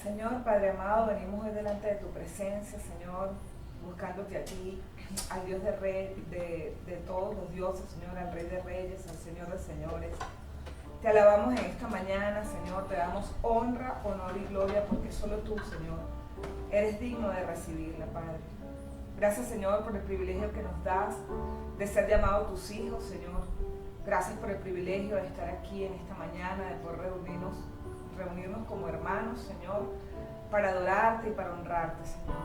Señor, Padre amado, venimos hoy delante de tu presencia, Señor, buscándote a ti, al Dios de todos los dioses, Señor, al Rey de Reyes, al Señor de Señores. Te alabamos en esta mañana, Señor, te damos honra, honor y gloria, porque solo tú, Señor, eres digno de recibirla, Padre. Gracias, Señor, por el privilegio que nos das de ser llamados tus hijos, Señor. Gracias por el privilegio de estar aquí en esta mañana, de poder reunirnos como hermanos, Señor, para adorarte y para honrarte, Señor.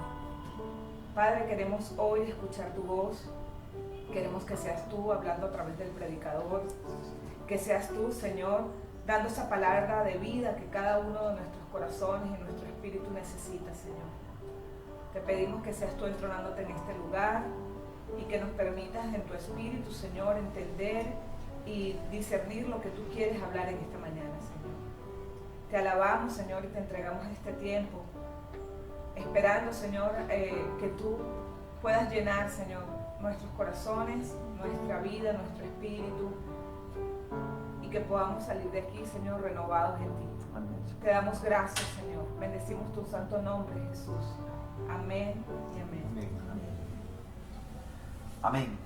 Padre, queremos hoy escuchar tu voz. Queremos que seas tú hablando a través del predicador. Que seas tú, Señor, dando esa palabra de vida que cada uno de nuestros corazones y nuestro espíritu necesita, Señor. Te pedimos que seas tú entronándote en este lugar y que nos permitas en tu espíritu, Señor, entender y discernir lo que tú quieres hablar en esta mañana, Señor. Te alabamos, Señor, y te entregamos este tiempo, esperando, Señor, que tú puedas llenar, Señor, nuestros corazones, nuestra vida, nuestro espíritu, y que podamos salir de aquí, Señor, renovados en ti. Amén. Te damos gracias, Señor. Bendecimos tu santo nombre, Jesús. Amén y amén. Amén.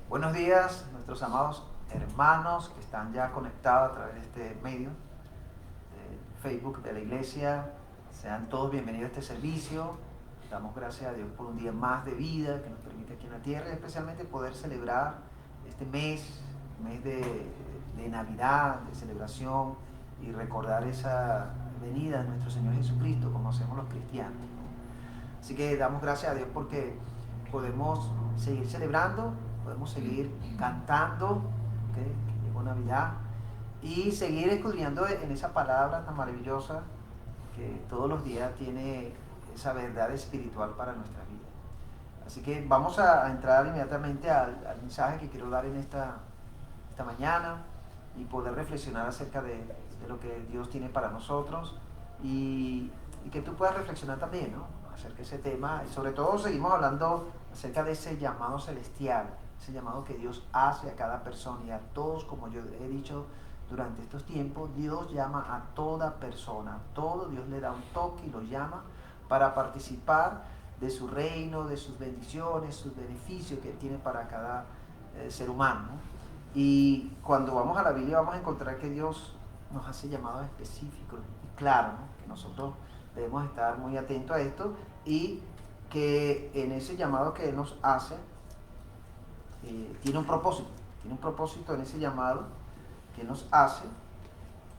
Buenos días, nuestros amados hermanos que están ya conectados a través de este medio de Facebook de la iglesia. Sean todos bienvenidos a este servicio. Damos gracias a Dios por un día más de vida que nos permite aquí en la tierra, y especialmente poder celebrar este mes de Navidad, de celebración, y recordar esa venida de nuestro Señor Jesucristo como hacemos los cristianos. Así que damos gracias a Dios porque podemos seguir celebrando, podemos seguir cantando, ¿okay? Que llegó Navidad, y seguir escudriñando en esa palabra tan maravillosa que todos los días tiene esa verdad espiritual para nuestra vida. Así que vamos a entrar inmediatamente al mensaje que quiero dar en esta mañana, y poder reflexionar acerca de lo que Dios tiene para nosotros, y que tú puedas reflexionar también, ¿no?, acerca de ese tema. Y sobre todo seguimos hablando acerca de ese llamado celestial, ese llamado que Dios hace a cada persona y a todos. Como yo he dicho durante estos tiempos, Dios llama a toda persona, a todo Dios le da un toque y lo llama para participar de su reino, de sus bendiciones, sus beneficios que Él tiene para cada ser humano, ¿no? Y cuando vamos a la Biblia vamos a encontrar que Dios nos hace llamados específicos y claros, ¿no?, que nosotros debemos estar muy atentos a esto, y que en ese llamado que Él nos hace tiene un propósito en ese llamado que nos hace,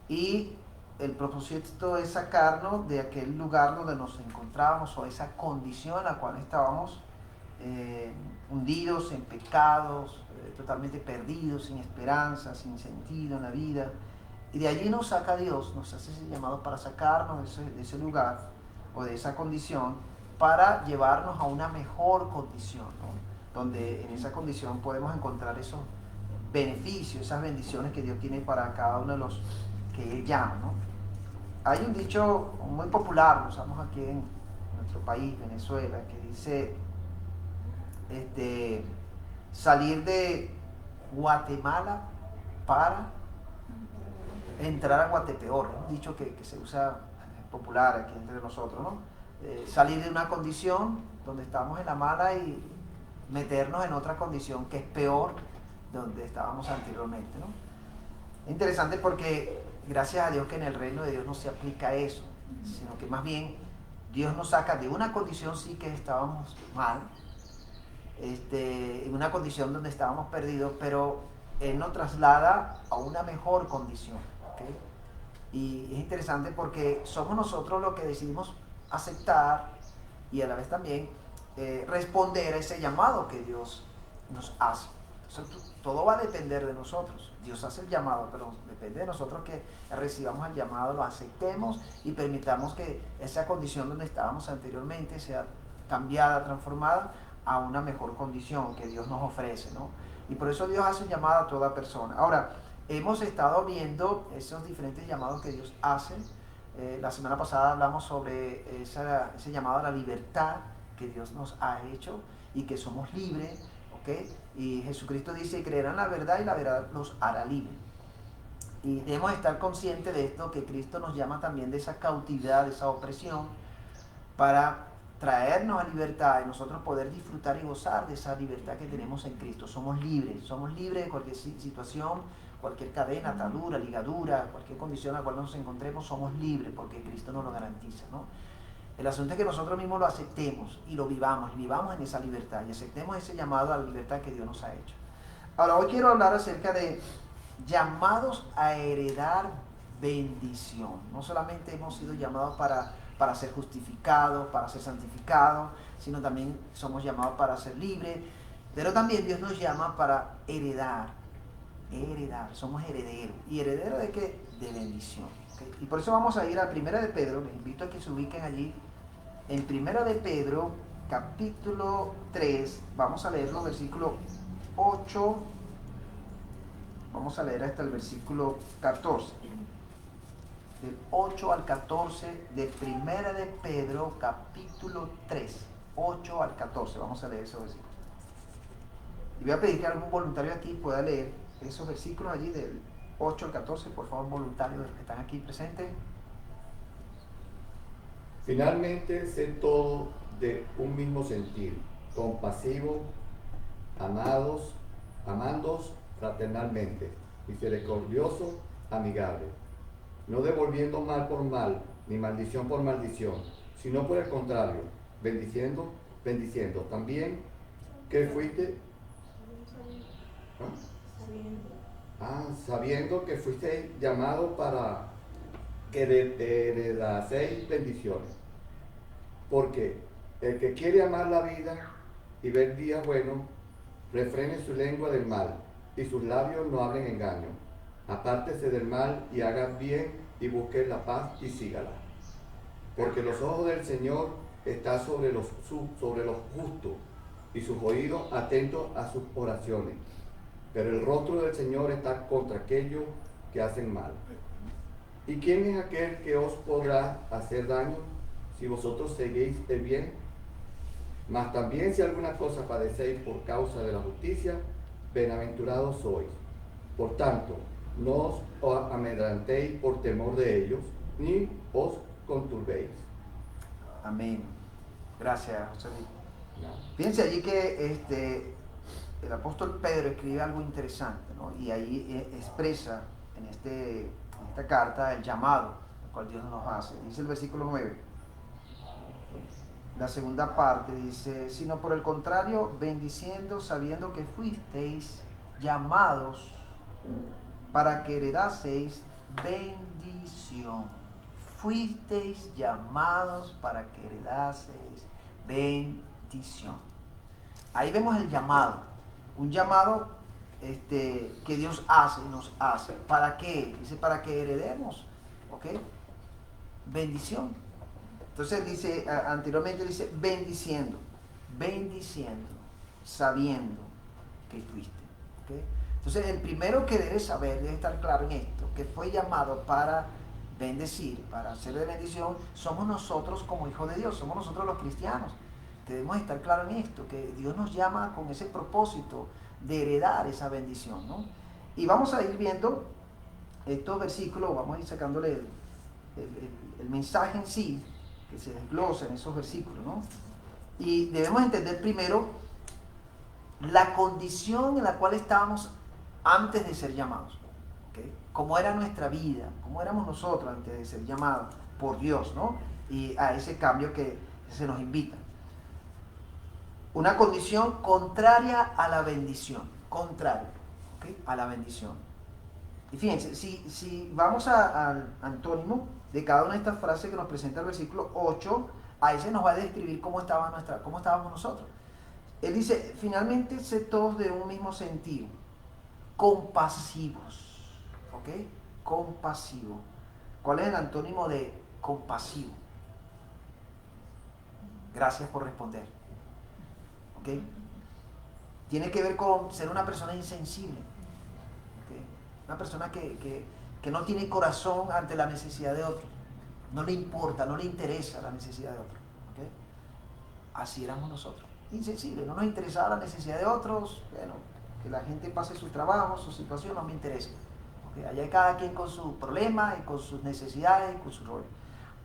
y el propósito es sacarnos de aquel lugar donde nos encontrábamos, o esa condición en la cual estábamos hundidos en pecados, totalmente perdidos, sin esperanza, sin sentido en la vida. Y de allí nos saca Dios, nos hace ese llamado para sacarnos de ese lugar o de esa condición, para llevarnos a una mejor condición, ¿no?, donde en esa condición podemos encontrar esos beneficios, esas bendiciones que Dios tiene para cada uno de los que Él llama, ¿no? Hay un dicho muy popular, lo usamos aquí en nuestro país, Venezuela, que dice salir de Guatemala para entrar a Guatepeor. Es un dicho que se usa popular aquí entre nosotros, ¿no? Salir de una condición donde estamos en la mala y meternos en otra condición que es peor de donde estábamos anteriormente, ¿no? Es interesante porque gracias a Dios que en el reino de Dios no se aplica eso, sino que más bien Dios nos saca de una condición sí que estábamos mal, en una condición donde estábamos perdidos, pero Él nos traslada a una mejor condición, ¿okay? Y es interesante porque somos nosotros los que decidimos aceptar y a la vez también responder a ese llamado que Dios nos hace. Entonces, todo va a depender de nosotros. Dios hace el llamado, pero depende de nosotros que recibamos el llamado, lo aceptemos y permitamos que esa condición donde estábamos anteriormente sea cambiada, transformada a una mejor condición que Dios nos ofrece, ¿no? Y por eso Dios hace un llamado a toda persona. Ahora, hemos estado viendo esos diferentes llamados que Dios hace. La semana pasada hablamos sobre ese llamado a la libertad que Dios nos ha hecho y que somos libres, ¿ok? Y Jesucristo dice: creerán la verdad y la verdad los hará libres. Y debemos estar conscientes de esto, que Cristo nos llama también de esa cautividad, de esa opresión, para traernos a libertad y nosotros poder disfrutar y gozar de esa libertad que tenemos en Cristo. Somos libres de cualquier situación, cualquier cadena, atadura, ligadura, cualquier condición en la cual nos encontremos. Somos libres porque Cristo nos lo garantiza, ¿no? El asunto es que nosotros mismos lo aceptemos y lo vivamos en esa libertad, y aceptemos ese llamado a la libertad que Dios nos ha hecho. Ahora, hoy quiero hablar acerca de llamados a heredar bendición. No solamente hemos sido llamados para ser justificados, para ser santificados, sino también somos llamados para ser libres, pero también Dios nos llama para heredar, somos herederos. ¿Y herederos de qué? De bendición, ¿okay? Y por eso vamos a ir a Primera de Pedro. Les invito a que se ubiquen allí en Primera de Pedro, capítulo 3, vamos a leer los versículos 8, vamos a leer hasta el versículo 14. Del 8 al 14 de Primera de Pedro, capítulo 3, 8 al 14. Vamos a leer esos versículos. Y voy a pedir que algún voluntario aquí pueda leer esos versículos allí del 8 al 14. Por favor, voluntarios que están aquí presentes. Finalmente, sed todos de un mismo sentir, compasivos, amándoos fraternalmente, misericordiosos, amigables, no devolviendo mal por mal, ni maldición por maldición, sino por el contrario, bendiciendo. También que fuiste, sabiendo que fuiste llamado para que heredaseis bendiciones. Porque el que quiere amar la vida y ver días buenos, refrene su lengua del mal, y sus labios no hablen engaño. Apártese del mal y haga bien, y busque la paz y sígala. Porque los ojos del Señor están sobre los justos, y sus oídos atentos a sus oraciones. Pero el rostro del Señor está contra aquellos que hacen mal. ¿Y quién es aquel que os podrá hacer daño si vosotros seguís el bien? Mas también si alguna cosa padecéis por causa de la justicia, bienaventurados sois. Por tanto, no os amedrentéis por temor de ellos, ni os conturbéis. Amén. Gracias, José Luis. No. Fíjense allí que el apóstol Pedro escribe algo interesante, ¿no? Y ahí expresa en esta carta el llamado al cual Dios nos hace. Dice el versículo 9, la segunda parte dice: sino por el contrario, bendiciendo, sabiendo que fuisteis llamados para que heredaseis bendición. Fuisteis llamados para que heredaseis bendición. Ahí vemos el llamado, un llamado que Dios nos hace. ¿Para qué? Dice, para que heredemos, ¿ok? Bendición. Entonces dice, anteriormente dice, bendiciendo, sabiendo que fuiste, ¿ok? Entonces el primero que debe saber, debe estar claro en esto, que fue llamado para bendecir, para hacer de bendición, somos nosotros como hijos de Dios, somos nosotros los cristianos. Debemos estar claros en esto, que Dios nos llama con ese propósito de heredar esa bendición, ¿no? Y vamos a ir viendo estos versículos, vamos a ir sacándole el mensaje en sí, que se desglosa en esos versículos, ¿no? Y debemos entender primero la condición en la cual estábamos antes de ser llamados, ¿okay? Cómo era nuestra vida, cómo éramos nosotros antes de ser llamados por Dios, ¿no? Y a ese cambio que se nos invita. Una condición contraria a la bendición, contraria, ¿okay? A la bendición. Y fíjense, si vamos al antónimo de cada una de estas frases que nos presenta el versículo 8, ahí se nos va a describir cómo estábamos nosotros. Él dice, finalmente, sed todos de un mismo sentido, compasivos, ¿ok? Compasivo. ¿Cuál es el antónimo de compasivo? Gracias por responder. ¿Ok? Tiene que ver con ser una persona insensible, ¿okay? Una persona que no tiene corazón ante la necesidad de otro, no le importa, no le interesa la necesidad de otro, ¿okay? Así éramos nosotros, insensibles, no nos interesaba la necesidad de otros. Bueno, que la gente pase su trabajo, su situación, no me interesa, ¿okay? Allá hay cada quien con sus problemas y con sus necesidades y con su rol.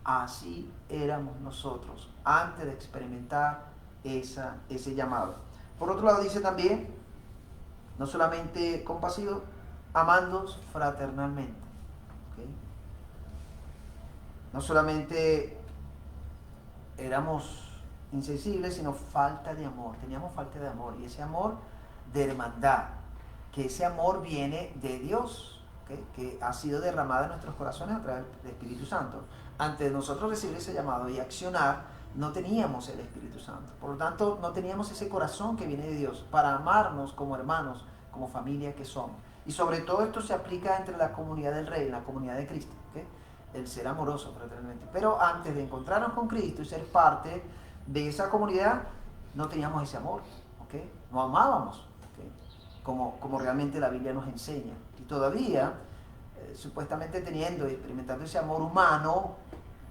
Así éramos nosotros antes de experimentar ese llamado. Por otro lado dice también, no solamente compasivo, amándoos fraternalmente, ¿okay? No solamente éramos insensibles, sino falta de amor, teníamos falta de amor, y ese amor de hermandad, que ese amor viene de Dios, ¿okay? Que ha sido derramado en nuestros corazones a través del Espíritu Santo. Antes de nosotros recibir ese llamado y accionar, no teníamos el Espíritu Santo. Por lo tanto, no teníamos ese corazón que viene de Dios para amarnos como hermanos, como familia que somos. Y sobre todo esto se aplica entre la comunidad del Rey, la comunidad de Cristo, ¿okay? El ser amoroso fraternalmente. Pero antes de encontrarnos con Cristo y ser parte de esa comunidad, no teníamos ese amor, ¿ok? No amábamos, ¿ok? Como realmente la Biblia nos enseña. Y todavía, supuestamente teniendo y experimentando ese amor humano,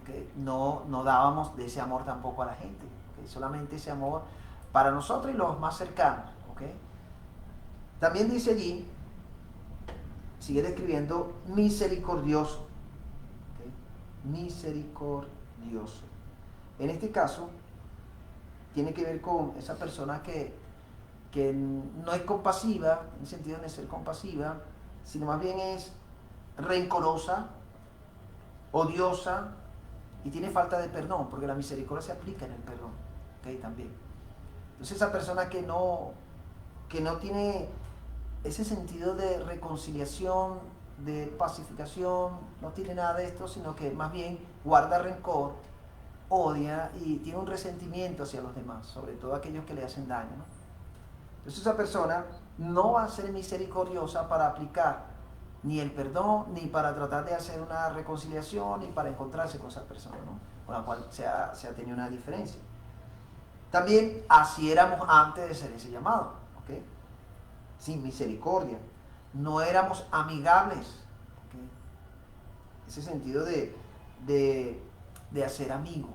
¿ok? No dábamos de ese amor tampoco a la gente, ¿ok? Solamente ese amor para nosotros y los más cercanos, ¿ok? También dice allí, sigue describiendo misericordioso, ¿ok? Misericordioso. En este caso, tiene que ver con esa persona que no es compasiva, en el sentido de ser compasiva, sino más bien es rencorosa, odiosa y tiene falta de perdón, porque la misericordia se aplica en el perdón, ¿ok? También. Entonces esa persona que no tiene ese sentido de reconciliación, de pacificación, no tiene nada de esto, sino que más bien guarda rencor, odia y tiene un resentimiento hacia los demás, sobre todo aquellos que le hacen daño, ¿no? Entonces esa persona no va a ser misericordiosa para aplicar ni el perdón, ni para tratar de hacer una reconciliación, ni para encontrarse con esa persona, ¿no? Con la cual se ha tenido una diferencia. También así éramos antes de ser ese llamado, ¿ok? Sin misericordia. No éramos amigables, ¿ok? Ese sentido de hacer amigo.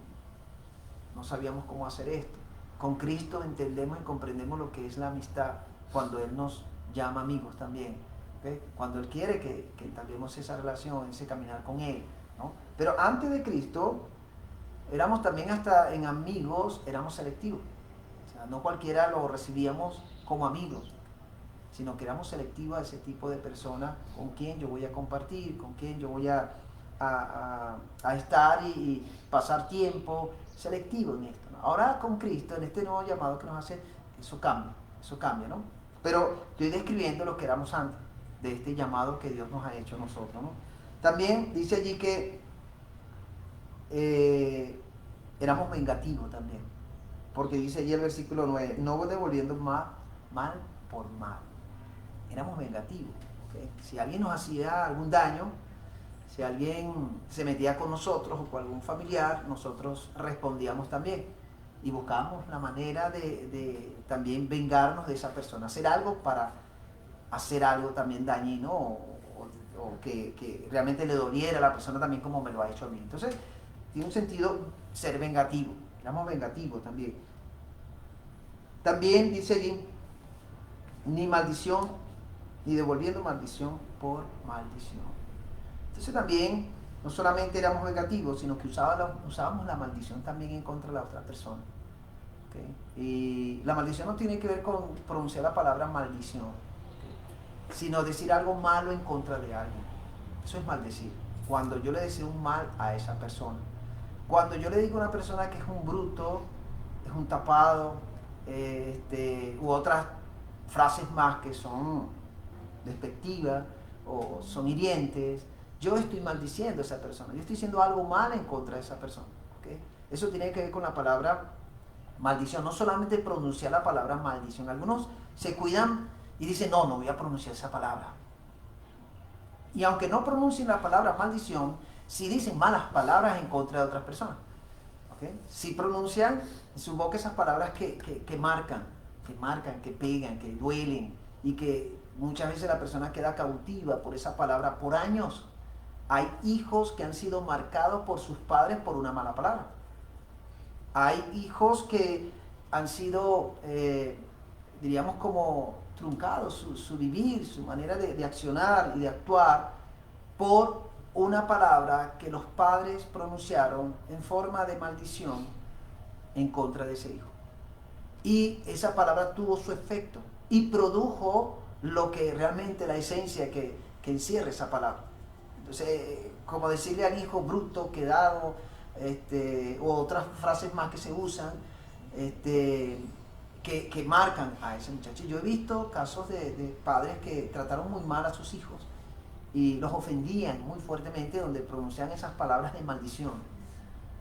No sabíamos cómo hacer esto. Con Cristo entendemos y comprendemos lo que es la amistad cuando Él nos llama amigos también, ¿okay? Cuando Él quiere que entablemos esa relación, ese caminar con Él, ¿no? Pero antes de Cristo éramos también hasta en amigos, éramos selectivos. O sea, no cualquiera lo recibíamos como amigos, sino que éramos selectivos a ese tipo de personas con quien yo voy a compartir, con quien yo voy a estar y pasar tiempo, selectivo en esto, ¿no? Ahora con Cristo, en este nuevo llamado que nos hace, eso cambia, ¿no? Pero estoy describiendo lo que éramos antes de este llamado que Dios nos ha hecho a nosotros, ¿no? También dice allí que éramos vengativos también, porque dice allí el versículo 9, no devolviendo mal por mal. Éramos vengativos, ¿okay? Si alguien nos hacía algún daño, si alguien se metía con nosotros o con algún familiar, nosotros respondíamos también y buscábamos la manera de también vengarnos de esa persona, hacer algo para hacer algo también dañino o que realmente le doliera a la persona también como me lo ha hecho a mí. Entonces, tiene un sentido ser vengativo, éramos vengativos también. También dice allí, ni maldición, ni devolviendo maldición por maldición. Entonces también, no solamente éramos vengativos, sino que usábamos la maldición también en contra de la otra persona, ¿okay? Y la maldición no tiene que ver con pronunciar la palabra maldición, ¿okay? Sino decir algo malo en contra de alguien. Eso es maldecir. Cuando yo le deseo un mal a esa persona. Cuando yo le digo a una persona que es un bruto, es un tapado, u otras frases más que son despectivas o son hirientes, yo estoy maldiciendo a esa persona, yo estoy diciendo algo mal en contra de esa persona, ¿okay? Eso tiene que ver con la palabra maldición, no solamente pronunciar la palabra maldición. Algunos se cuidan y dicen, no voy a pronunciar esa palabra. Y aunque no pronuncien la palabra maldición, sí dicen malas palabras en contra de otras personas, ¿okay? Sí pronuncian en su boca esas palabras que marcan, que pegan, que duelen y que muchas veces la persona queda cautiva por esa palabra por años. Hay hijos que han sido marcados por sus padres por una mala palabra. Hay hijos que han sido, diríamos, como truncados, su vivir, su manera de accionar y de actuar por una palabra que los padres pronunciaron en forma de maldición en contra de ese hijo. Y esa palabra tuvo su efecto y produjo lo que realmente la esencia que encierra esa palabra. Entonces, como decirle al hijo bruto, quedado, o otras frases más que se usan, que marcan a ese muchacho. Yo he visto casos de padres que trataron muy mal a sus hijos y los ofendían muy fuertemente, donde pronunciaban esas palabras de maldición.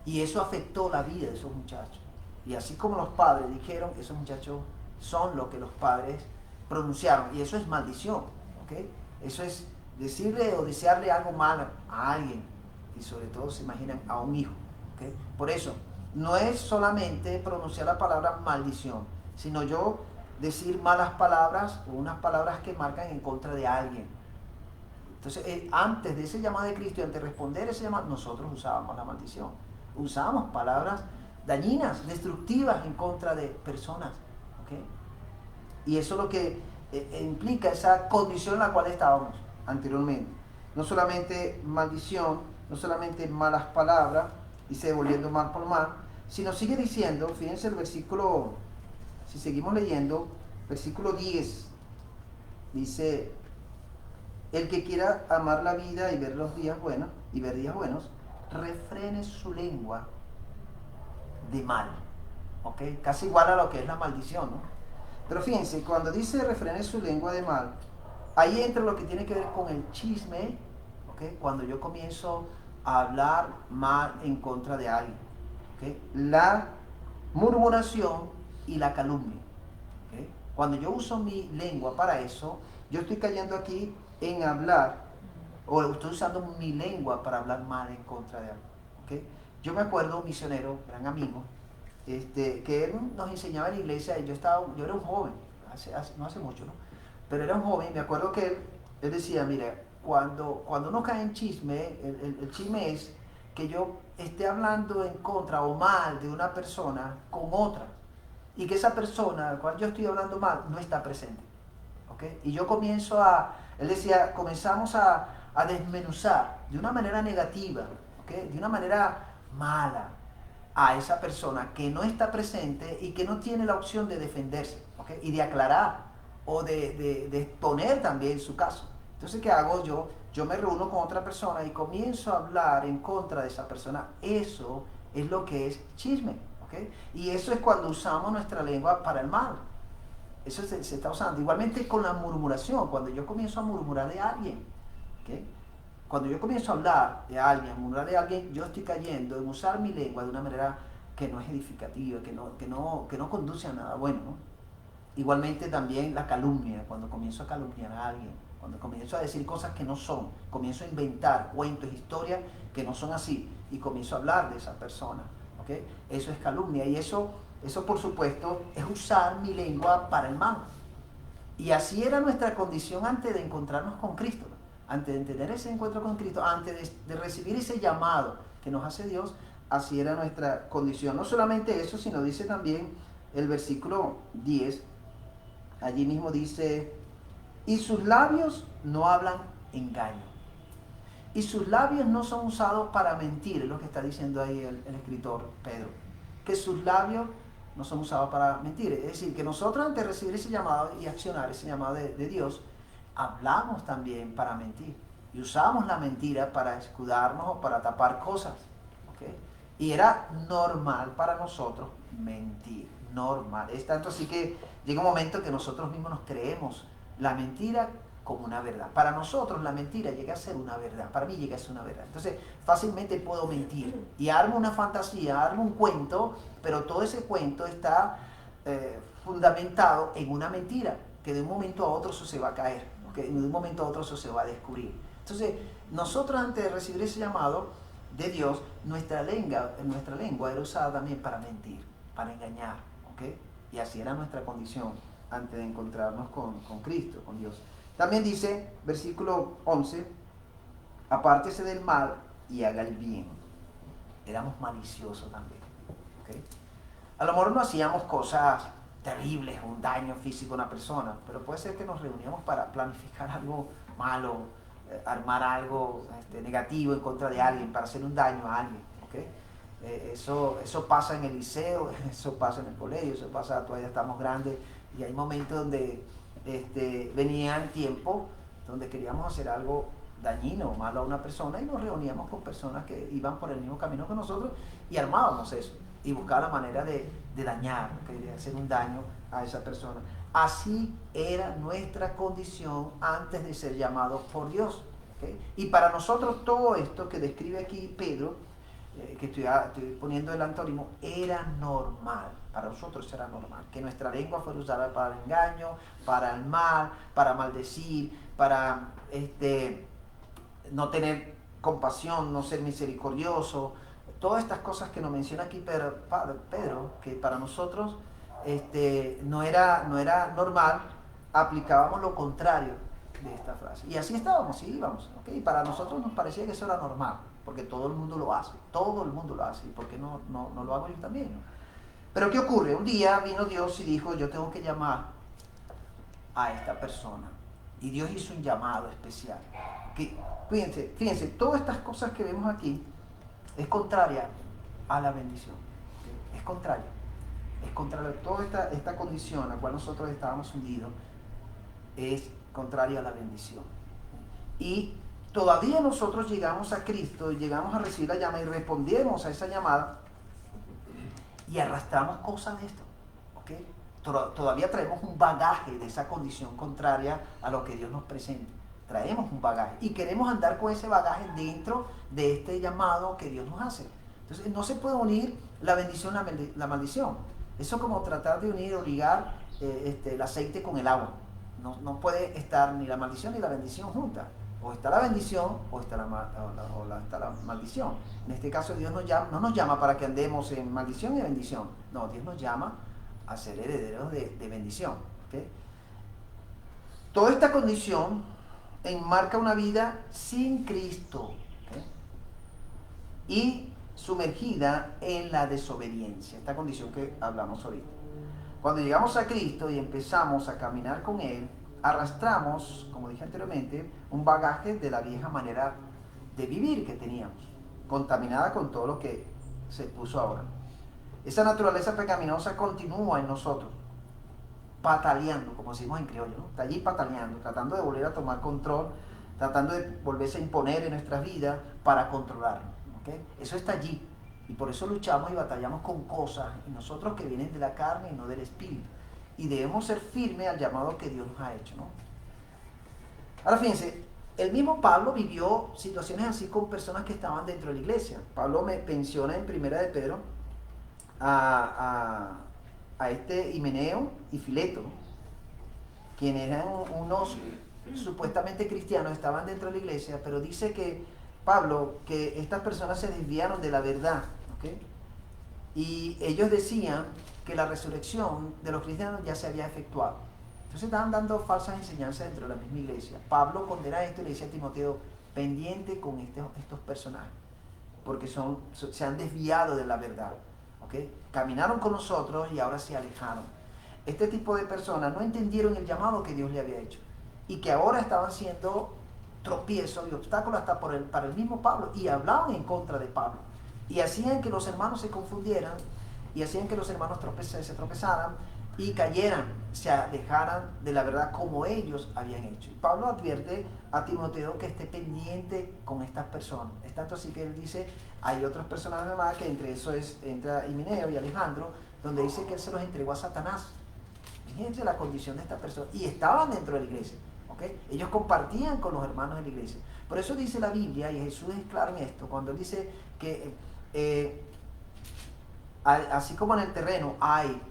Y eso afectó la vida de esos muchachos. Y así como los padres dijeron, esos muchachos son lo que los padres pronunciaron. Y eso es maldición, ¿okay? Eso es decirle o desearle algo malo a alguien. Y sobre todo se imaginan a un hijo, ¿okay? Por eso, no es solamente pronunciar la palabra maldición, sino yo decir malas palabras o unas palabras que marcan en contra de alguien. Entonces, antes de ese llamado de Cristo, antes de responder ese llamado, nosotros usábamos la maldición. Usábamos palabras dañinas, destructivas en contra de personas. ¿Okay? Y eso es lo que implica esa condición en la cual estábamos anteriormente. No solamente maldición, no solamente malas palabras, dice volviendo mal por mal, sino sigue diciendo, fíjense el versículo, si seguimos leyendo, versículo 10, dice, el que quiera amar la vida y ver los días buenos, refrene su lengua de mal. ¿Ok? Casi igual a lo que es la maldición, ¿no? Pero fíjense, cuando dice refrene su lengua de mal, ahí entra lo que tiene que ver con el chisme, ¿ok? Cuando yo comienzo a hablar mal en contra de alguien, ¿ok? La murmuración y la calumnia, ¿ok? Cuando yo uso mi lengua para eso, yo estoy cayendo aquí en hablar, o estoy usando mi lengua para hablar mal en contra de alguien, ¿ok? Yo me acuerdo un misionero, gran amigo, que él nos enseñaba en la iglesia, yo era un joven, no hace mucho, ¿no? Pero era un joven, me acuerdo que él decía, mira, cuando uno cae en chisme, el chisme es que yo esté hablando en contra o mal de una persona con otra, y que esa persona a la cual yo estoy hablando mal no está presente, ¿ok? Y yo él decía, comenzamos a desmenuzar de una manera negativa, ¿ok? De una manera mala, a esa persona que no está presente y que no tiene la opción de defenderse, ¿okay? Y de aclarar o de exponer también su caso. Entonces, ¿qué hago yo? Yo me reúno con otra persona y comienzo a hablar en contra de esa persona. Eso es lo que es chisme, ¿okay? Y eso es cuando usamos nuestra lengua para el mal. Eso se está usando. Igualmente con la murmuración, cuando yo comienzo a murmurar de alguien, ¿okay? Cuando yo comienzo a hablar de alguien, a murmurar de alguien, yo estoy cayendo en usar mi lengua de una manera que no es edificativa, que no conduce a nada bueno, ¿no? Igualmente también la calumnia, cuando comienzo a calumniar a alguien, cuando comienzo a decir cosas que no son, comienzo a inventar cuentos, historias que no son así, y comienzo a hablar de esa persona, ¿ok? Eso es calumnia, y eso por supuesto es usar mi lengua para el mal. Y así era nuestra condición antes de encontrarnos con Cristo, ¿no? Antes de tener ese encuentro con Cristo, antes de recibir ese llamado que nos hace Dios, así era nuestra condición. No solamente eso, sino dice también el versículo 10, allí mismo dice, y sus labios no hablan engaño. Y sus labios no son usados para mentir, es lo que está diciendo ahí el escritor Pedro, que sus labios no son usados para mentir. Es decir, que nosotros antes de recibir ese llamado y accionar ese llamado de Dios, hablamos también para mentir. Y usamos la mentira para escudarnos o para tapar cosas. ¿Okay? Y era normal para nosotros mentir. Normal. Es tanto así que llega un momento que nosotros mismos nos creemos la mentira como una verdad. Para nosotros la mentira llega a ser una verdad. Para mí llega a ser una verdad. Entonces fácilmente puedo mentir. Y armo una fantasía, armo un cuento, pero todo ese cuento está fundamentado en una mentira, que de un momento a otro eso se va a caer. Que de un momento a otro eso se va a descubrir. Entonces, nosotros antes de recibir ese llamado de Dios, nuestra lengua era usada también para mentir, para engañar, ¿okay? Y así era nuestra condición antes de encontrarnos con Cristo, con Dios. También dice, versículo 11, apártese del mal y haga el bien. Éramos maliciosos también, ¿okay? A lo mejor no hacíamos cosas terribles, un daño físico a una persona, pero puede ser que nos reuníamos para planificar algo malo, armar algo negativo en contra de alguien, para hacer un daño a alguien, ¿okay? Eso pasa en el liceo, eso pasa en el colegio, eso pasa, todavía estamos grandes, y hay momentos donde venían tiempos donde queríamos hacer algo dañino o malo a una persona y nos reuníamos con personas que iban por el mismo camino que nosotros y armábamos eso y buscaba la manera de dañar, de hacer un daño a esa persona. Así era nuestra condición antes de ser llamados por Dios, ¿okay? Y para nosotros todo esto que describe aquí Pedro, que estoy poniendo el antónimo, era normal. Para nosotros era normal que nuestra lengua fuera usada para el engaño, para el mal, para maldecir, para no tener compasión, no ser misericordioso, todas estas cosas que nos menciona aquí Pedro, que para nosotros no era normal, aplicábamos lo contrario de esta frase. Y así estábamos, y íbamos. ¿Okay? Y para nosotros nos parecía que eso era normal, porque todo el mundo lo hace. ¿Y por qué no lo hago yo también? ¿No? Pero ¿qué ocurre? Un día vino Dios y dijo, yo tengo que llamar a esta persona. Y Dios hizo un llamado especial. Que, fíjense, todas estas cosas que vemos aquí es contraria a la bendición. ¿Okay? Es contraria a toda esta condición a la cual nosotros estábamos hundidos, es contraria a la bendición. Y todavía nosotros llegamos a Cristo, llegamos a recibir la llamada y respondemos a esa llamada y arrastramos cosas de esto. ¿Okay? Todavía traemos un bagaje de esa condición contraria a lo que Dios nos presenta. Traemos un bagaje y queremos andar con ese bagaje dentro de este llamado que Dios nos hace. Entonces no se puede unir la bendición a la maldición. Eso es como tratar de unir o ligar el aceite con el agua. No puede estar ni la maldición ni la bendición juntas. O está la bendición o está la maldición. En este caso Dios no nos llama para que andemos en maldición y bendición. No, Dios nos llama a ser herederos de bendición. ¿Okay? Toda esta condición enmarca una vida sin Cristo. ¿Okay? Y sumergida en la desobediencia, esta condición que hablamos ahorita. Cuando llegamos a Cristo y empezamos a caminar con Él, arrastramos, como dije anteriormente, un bagaje de la vieja manera de vivir que teníamos, contaminada con todo lo que se puso ahora. Esa naturaleza pecaminosa continúa en nosotros, pataleando, como decimos en criollo, ¿no? Está allí pataleando, tratando de volver a tomar control, tratando de volverse a imponer en nuestras vidas para controlarnos. ¿Okay? Eso está allí y por eso luchamos y batallamos con cosas y nosotros que vienen de la carne y no del espíritu, y debemos ser firmes al llamado que Dios nos ha hecho, ¿no? Ahora fíjense, el mismo Pablo vivió situaciones así con personas que estaban dentro de la iglesia. Pablo menciona en Primera de Pedro a Himeneo y Fileto, ¿no? Quienes eran unos supuestamente cristianos, estaban dentro de la iglesia, pero dice que Pablo, que estas personas se desviaron de la verdad, ¿okay? Y ellos decían que la resurrección de los cristianos ya se había efectuado. Entonces estaban dando falsas enseñanzas dentro de la misma iglesia. Pablo condena esto y le dice a Timoteo, pendiente con estos personajes, porque se han desviado de la verdad. ¿Okay? Caminaron con nosotros y ahora se alejaron. Este tipo de personas no entendieron el llamado que Dios le había hecho y que ahora estaban siendo tropiezos y obstáculos hasta para el mismo Pablo, y hablaban en contra de Pablo y hacían que los hermanos se confundieran y hacían que los hermanos se tropezaran y cayeran, se alejaran de la verdad como ellos habían hecho. Y Pablo advierte a Timoteo que esté pendiente con estas personas. Es tanto así que él dice, hay otros personajes más, que entre eso entra Himeneo y Alejandro, donde dice que él se los entregó a Satanás. Fíjense la condición de estas personas, y estaban dentro de la iglesia. ¿Okay? Ellos compartían con los hermanos de la iglesia. Por eso dice la Biblia, y Jesús es claro en esto, cuando él dice que así como en el terreno hay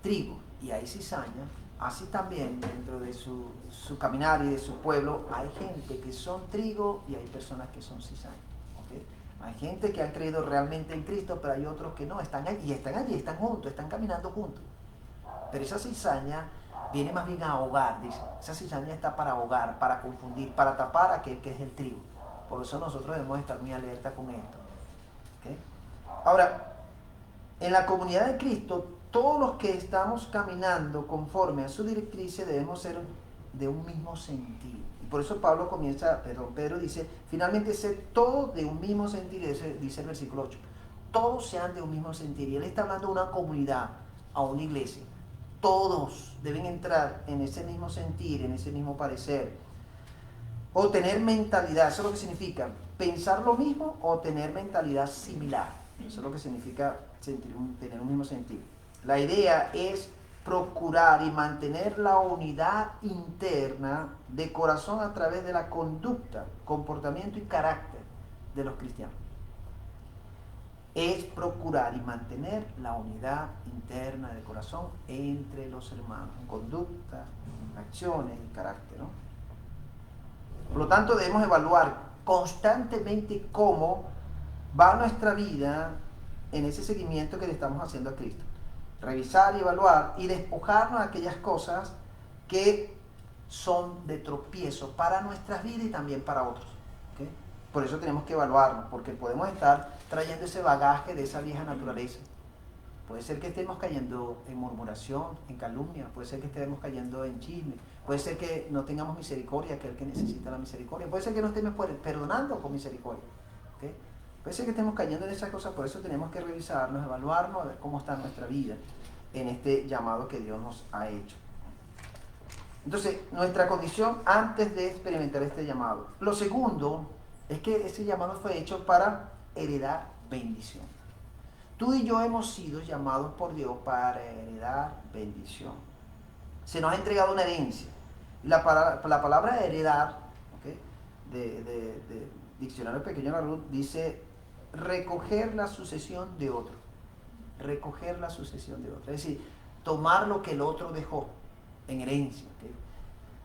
trigo y hay cizaña, así también dentro de su caminar y de su pueblo hay gente que son trigo y hay personas que son cizaña. ¿Okay? Hay gente que ha creído realmente en Cristo, pero hay otros que no, están allí, están juntos, están caminando juntos. Pero esa cizaña viene más bien a ahogar, dice. Esa cizaña está para ahogar, para confundir, para tapar a aquel que es el trigo. Por eso nosotros debemos estar muy alerta con esto. ¿Okay? Ahora, en la comunidad de Cristo, todos los que estamos caminando conforme a su directriz debemos ser de un mismo sentir. Y por eso Pedro dice, finalmente ser todos de un mismo sentir, dice el versículo 8. Todos sean de un mismo sentir. Y él está hablando de una comunidad, a una iglesia. Todos deben entrar en ese mismo sentir, en ese mismo parecer. O tener mentalidad, eso es lo que significa pensar lo mismo o tener mentalidad similar. Eso es lo que significa tener un mismo sentir. La idea es procurar y mantener la unidad interna de corazón a través de la conducta, comportamiento y carácter de los cristianos. Es procurar y mantener la unidad interna del corazón entre los hermanos, en conducta, en acciones y carácter, ¿no? Por lo tanto, debemos evaluar constantemente cómo va nuestra vida en ese seguimiento que le estamos haciendo a Cristo. Revisar y evaluar y despojarnos de aquellas cosas que son de tropiezo para nuestras vidas y también para otros. ¿Okay? Por eso tenemos que evaluarnos, porque podemos estar trayendo ese bagaje de esa vieja naturaleza. Puede ser que estemos cayendo en murmuración, en calumnia, puede ser que estemos cayendo en chisme, puede ser que no tengamos misericordia, aquel que necesita la misericordia, puede ser que no estemos perdonando con misericordia. ¿Okay? Puede ser que estemos cayendo en esas cosas, por eso tenemos que revisarnos, evaluarnos, a ver cómo está nuestra vida en este llamado que Dios nos ha hecho. Entonces, nuestra condición antes de experimentar este llamado. Lo segundo es que ese llamado fue hecho para heredar bendición. Tú y yo hemos sido llamados por Dios para heredar bendición. Se nos ha entregado una herencia. La palabra heredar, ¿okay? de Diccionario Pequeño de la Ruth, dice recoger la sucesión de otro. Recoger la sucesión de otro. Es decir, tomar lo que el otro dejó en herencia. ¿Okay?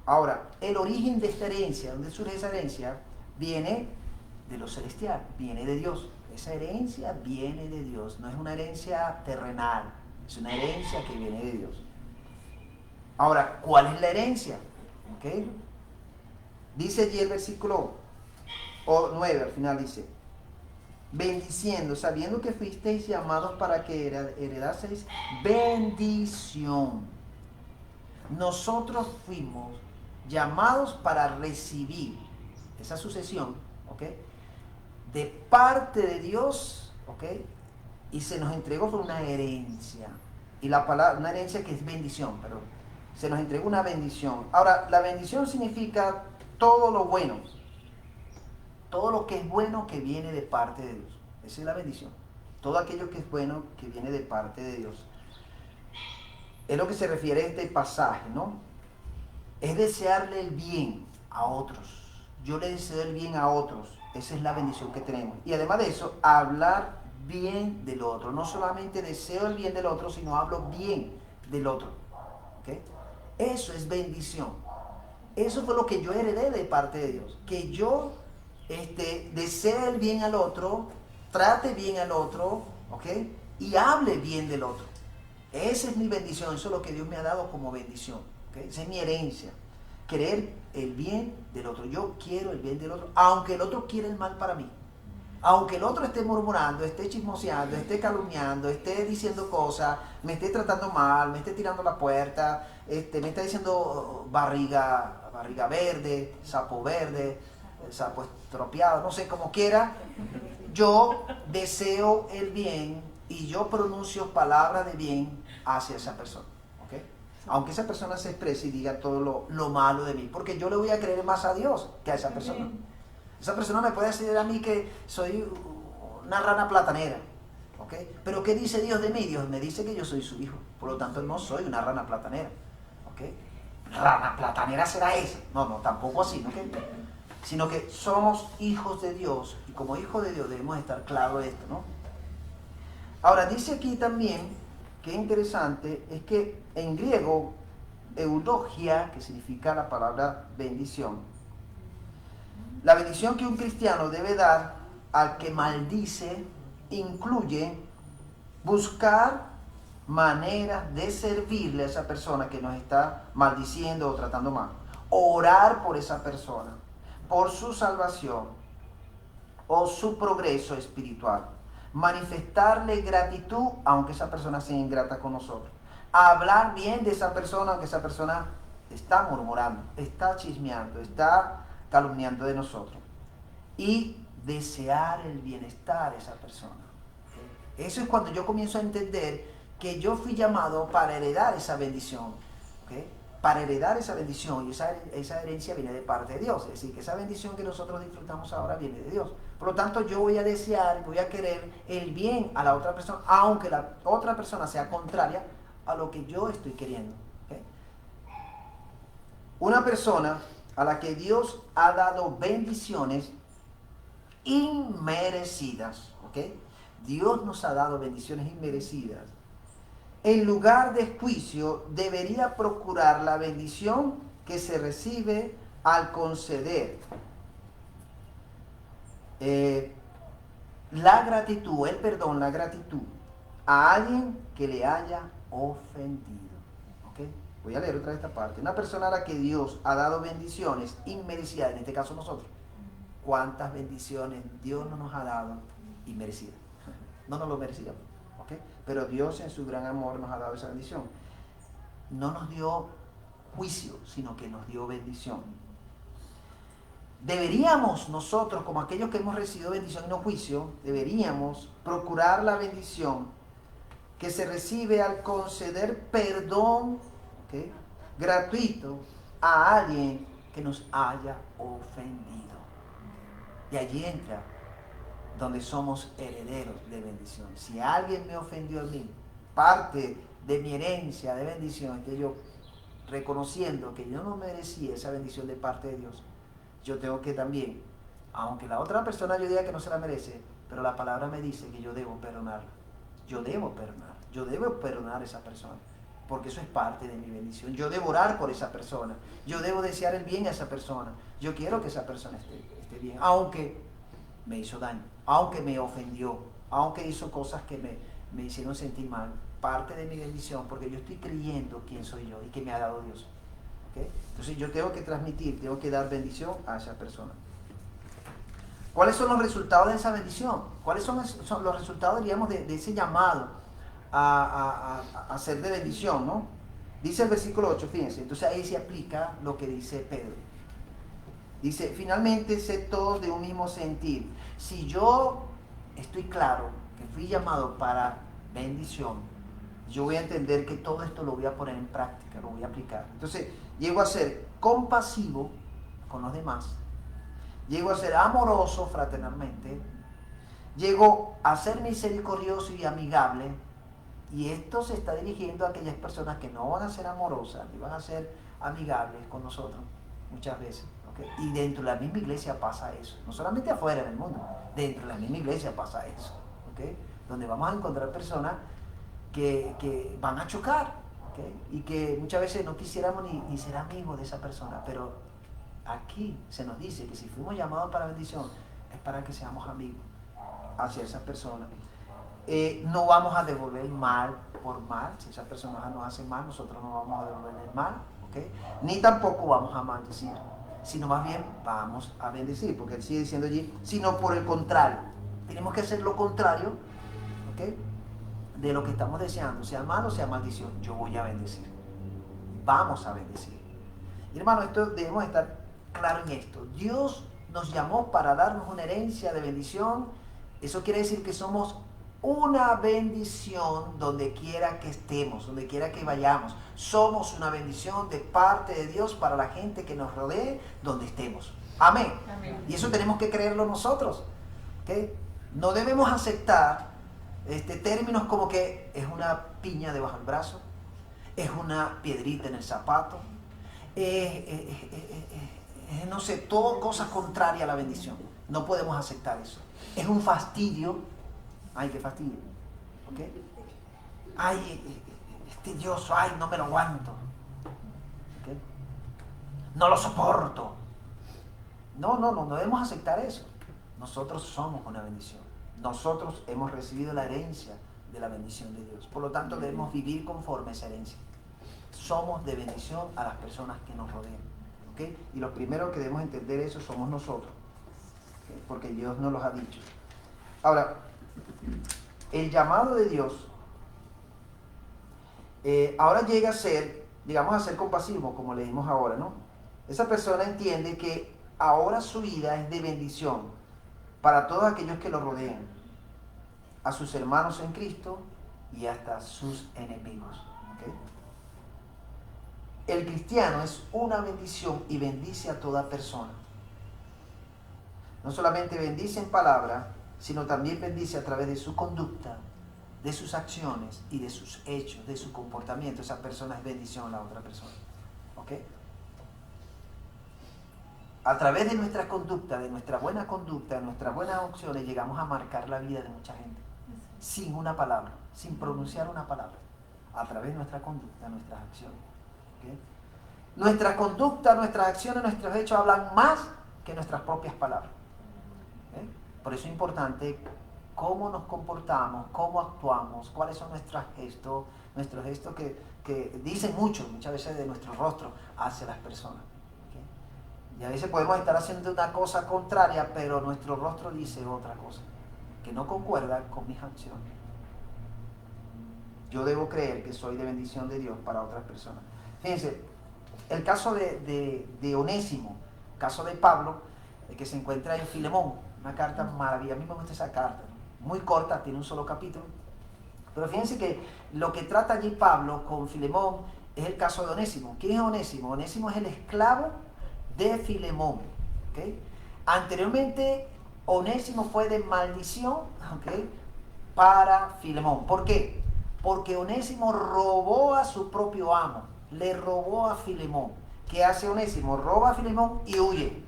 Ahora, el origen de esta herencia, ¿dónde surge esa herencia? Viene de lo celestial, viene de Dios. Esa herencia viene de Dios, no es una herencia terrenal, es una herencia que viene de Dios. Ahora, ¿cuál es la herencia? ¿Okay? Dice allí el versículo 9, al final dice, bendiciendo, sabiendo que fuisteis llamados para que heredaseis bendición. Nosotros fuimos llamados para recibir esa sucesión, ¿ok? De parte de Dios, ¿ok? Y se nos entregó por una herencia. Y la palabra, una herencia que es bendición, pero se nos entregó una bendición. Ahora, la bendición significa todo lo bueno. Todo lo que es bueno que viene de parte de Dios. Esa es la bendición. Todo aquello que es bueno que viene de parte de Dios. Es lo que se refiere a este pasaje, ¿no? Es desearle el bien a otros. Yo le deseo el bien a otros. Esa es la bendición que tenemos. Y además de eso, hablar bien del otro. No solamente deseo el bien del otro, sino hablo bien del otro. ¿Okay? Eso es bendición. Eso fue lo que yo heredé de parte de Dios. Que yo desee el bien al otro, trate bien al otro, ¿ok? Y hable bien del otro. Esa es mi bendición. Eso es lo que Dios me ha dado como bendición. ¿Okay? Esa es mi herencia. Querer el bien del otro. Yo quiero el bien del otro, aunque el otro quiera el mal para mí. Aunque el otro esté murmurando, esté chismoseando, esté calumniando, esté diciendo cosas, me esté tratando mal, me esté tirando la puerta, me está diciendo barriga verde, sapo estropeado, no sé, como quiera. Yo deseo el bien y yo pronuncio palabras de bien hacia esa persona. ¿Okay? Aunque esa persona se exprese y diga todo lo malo de mí, porque yo le voy a creer más a Dios que a esa persona. Esa persona me puede decir a mí que soy una rana platanera, ¿okay? Pero ¿qué dice Dios de mí? Dios me dice que yo soy su hijo, por lo tanto no soy una rana platanera, ¿okay? Rana platanera será esa. No, tampoco así, ¿no? Sino que somos hijos de Dios y como hijos de Dios debemos estar claros de esto, ¿no? Ahora dice aquí también, que interesante, es que en griego, eulogia, que significa la palabra bendición, la bendición que un cristiano debe dar al que maldice incluye buscar maneras de servirle a esa persona que nos está maldiciendo o tratando mal. Orar por esa persona, por su salvación o su progreso espiritual. Manifestarle gratitud aunque esa persona sea ingrata con nosotros. Hablar bien de esa persona aunque esa persona está murmurando, está chismeando, está calumniando de nosotros, y desear el bienestar de esa persona. ¿Okay? Eso es cuando yo comienzo a entender que yo fui llamado para heredar esa bendición. ¿Okay? Para heredar esa bendición, y esa herencia viene de parte de Dios, es decir, que esa bendición que nosotros disfrutamos ahora viene de Dios. Por lo tanto, yo voy a desear, voy a querer el bien a la otra persona, aunque la otra persona sea contraria a lo que yo estoy queriendo. ¿Okay? Una persona a la que Dios ha dado bendiciones inmerecidas, ¿ok? Dios nos ha dado bendiciones inmerecidas. En lugar de juicio, debería procurar la bendición que se recibe al conceder la gratitud, el perdón, la gratitud a alguien que le haya ofendido. ¿Ok? Voy a leer otra vez esta parte. Una persona a la que Dios ha dado bendiciones inmerecidas, en este caso nosotros. ¿Cuántas bendiciones Dios no nos ha dado inmerecidas? No nos lo merecíamos. ¿Ok? Pero Dios en su gran amor nos ha dado esa bendición. No nos dio juicio, sino que nos dio bendición. Deberíamos nosotros, como aquellos que hemos recibido bendición y no juicio, deberíamos procurar la bendición que se recibe al conceder perdón, ¿okay?, gratuito a alguien que nos haya ofendido. Y allí entra donde somos herederos de bendición. Si alguien me ofendió a mí, parte de mi herencia de bendición, que yo, reconociendo que yo no merecía esa bendición de parte de Dios, yo tengo que también, aunque la otra persona yo diga que no se la merece, pero la palabra me dice que yo debo perdonarla. Yo debo perdonar a esa persona, porque eso es parte de mi bendición. Yo debo orar por esa persona, yo debo desear el bien a esa persona. Yo quiero que esa persona esté bien, aunque me hizo daño, aunque me ofendió, aunque hizo cosas que me hicieron sentir mal. Parte de mi bendición, porque yo estoy creyendo quién soy yo y que me ha dado Dios. ¿Okay? Entonces yo tengo que transmitir, tengo que dar bendición a esa persona. ¿Cuáles son los resultados de esa bendición? ¿Cuáles son los resultados, diríamos, de ese llamado a ser de bendición, ¿no? Dice el versículo 8, fíjense, entonces ahí se aplica lo que dice Pedro. Dice, finalmente, sed todos de un mismo sentir. Si yo estoy claro que fui llamado para bendición, yo voy a entender que todo esto lo voy a poner en práctica, lo voy a aplicar. Entonces, llego a ser compasivo con los demás, llego a ser amoroso fraternalmente, llego a ser misericordioso y amigable, y esto se está dirigiendo a aquellas personas que no van a ser amorosas, ni van a ser amigables con nosotros, muchas veces. ¿Okay? Y dentro de la misma iglesia pasa eso, no solamente afuera en el mundo, dentro de la misma iglesia pasa eso, ¿okay? Donde vamos a encontrar personas que van a chocar, ¿okay? Y que muchas veces no quisiéramos ni ser amigos de esa persona, pero aquí se nos dice que si fuimos llamados para bendición es para que seamos amigos hacia esas personas. No vamos a devolver mal por mal. Si esa persona nos hace mal, nosotros no vamos a devolver el mal, ¿okay? Ni tampoco vamos a maldecir, sino más bien vamos a bendecir, porque él sigue diciendo allí, sino por el contrario, tenemos que hacer lo contrario, ¿okay?, de lo que estamos deseando, sea mal o sea maldición. Yo voy a bendecir, vamos a bendecir. Y hermano, esto debemos estar claros en esto. Dios nos llamó para darnos una herencia de bendición. Eso quiere decir que somos una bendición donde quiera que estemos, donde quiera que vayamos. Somos una bendición de parte de Dios para la gente que nos rodee, donde estemos. Amén. Amén. Y eso tenemos que creerlo nosotros, ¿okay? No debemos aceptar términos como que es una piña debajo del brazo, es una piedrita en el zapato, no sé, todo cosas contrarias a la bendición. No podemos aceptar eso. Es un fastidio. Ay, qué fastidio. ¿Okay? Ay, es tedioso. Ay, no me lo aguanto. ¿Okay? No lo soporto. No debemos aceptar eso. Nosotros somos una bendición. Nosotros hemos recibido la herencia de la bendición de Dios. Por lo tanto, debemos vivir conforme a esa herencia. Somos de bendición a las personas que nos rodean. ¿Okay? Y los primeros que debemos entender eso somos nosotros. ¿Okay? Porque Dios nos los ha dicho. Ahora, el llamado de Dios ahora llega a ser, digamos, a ser compasivo, como leímos ahora, ¿no? Esa persona entiende que ahora su vida es de bendición para todos aquellos que lo rodean, a sus hermanos en Cristo y hasta sus enemigos. ¿Okay? El cristiano es una bendición y bendice a toda persona. No solamente bendice en palabra, sino también bendice a través de su conducta, de sus acciones y de sus hechos, de su comportamiento. Esa persona es bendición a la otra persona. ¿Ok? A través de nuestra conducta, de nuestra buena conducta, de nuestras buenas acciones, llegamos a marcar la vida de mucha gente. Sin una palabra, sin pronunciar una palabra. A través de nuestra conducta, nuestras acciones. ¿Okay? Nuestra conducta, nuestras acciones, nuestros hechos hablan más que nuestras propias palabras. ¿Okay? Por eso es importante cómo nos comportamos, cómo actuamos, cuáles son nuestros gestos que dicen mucho, muchas veces, de nuestro rostro hacia las personas. ¿Okay? Y a veces podemos estar haciendo una cosa contraria, pero nuestro rostro dice otra cosa, que no concuerda con mis acciones. Yo debo creer que soy de bendición de Dios para otras personas. Fíjense, el caso de Onésimo, el caso de Pablo, que se encuentra en Filemón, una carta maravillosa. A mí me gusta esa carta, muy corta, tiene un solo capítulo. Pero fíjense que lo que trata allí Pablo con Filemón es el caso de Onésimo. ¿Quién es Onésimo? Onésimo es el esclavo de Filemón. ¿Okay? Anteriormente, Onésimo fue de maldición, ¿okay?, para Filemón. ¿Por qué? Porque Onésimo robó a su propio amo, le robó a Filemón. ¿Qué hace Onésimo? Roba a Filemón y huye.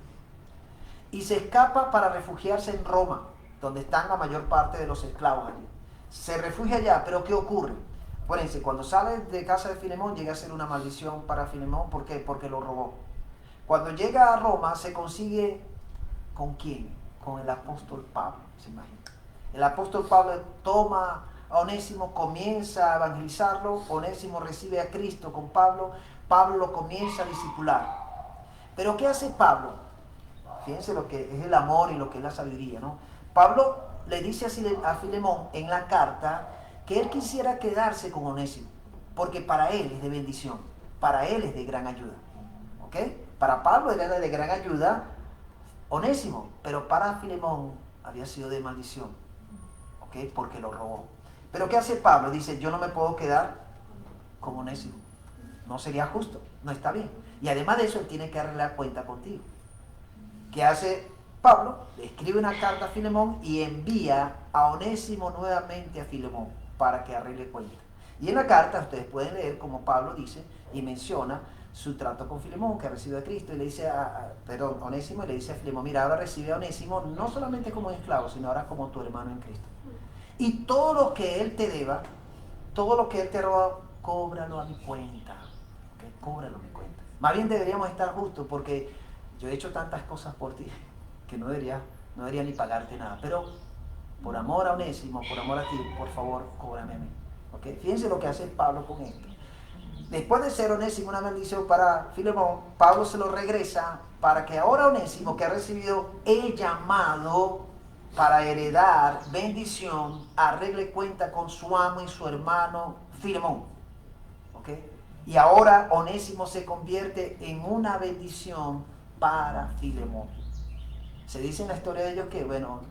Y se escapa para refugiarse en Roma, donde están la mayor parte de los esclavos allí. Se refugia allá, pero ¿qué ocurre? Acuérdense, cuando sale de casa de Filemón llega a ser una maldición para Filemón. ¿Por qué? Porque lo robó. Cuando llega a Roma se consigue ¿con quién? Con el apóstol Pablo, se imagina. El apóstol Pablo toma a Onésimo, comienza a evangelizarlo. Onésimo recibe a Cristo con Pablo. Pablo lo comienza a discipular. Pero ¿qué hace Pablo? Fíjense lo que es el amor y lo que es la sabiduría, ¿no? Pablo le dice a Filemón en la carta que él quisiera quedarse con Onésimo, porque para él es de bendición, para él es de gran ayuda. ¿Ok? Para Pablo era de gran ayuda Onésimo, pero para Filemón había sido de maldición. ¿Ok? Porque lo robó. Pero ¿qué hace Pablo? Dice, yo no me puedo quedar con Onésimo. No sería justo, no está bien. Y además de eso, él tiene que arreglar cuenta contigo. ¿Qué hace Pablo? Le escribe una carta a Filemón y envía a Onésimo nuevamente a Filemón para que arregle cuenta. Y en la carta ustedes pueden leer como Pablo dice y menciona su trato con Filemón, que ha recibido a Cristo, y le dice Onésimo, y le dice a Filemón, mira, ahora recibe a Onésimo no solamente como esclavo, sino ahora como tu hermano en Cristo. Y todo lo que él te deba, todo lo que él te roba, cóbralo a mi cuenta. ¿Okay? Cóbralo a mi cuenta. Más bien deberíamos estar justos, porque yo he hecho tantas cosas por ti que no debería ni pagarte nada. Pero por amor a Onésimo, por amor a ti, por favor, cóbrame a mí. ¿Okay? Fíjense lo que hace Pablo con esto. Después de ser Onésimo una bendición para Filemón, Pablo se lo regresa para que ahora Onésimo, que ha recibido el llamado para heredar bendición, arregle cuenta con su amo y su hermano Filemón. ¿Okay? Y ahora Onésimo se convierte en una bendición para Filemón. Se dice en la historia de ellos que, bueno,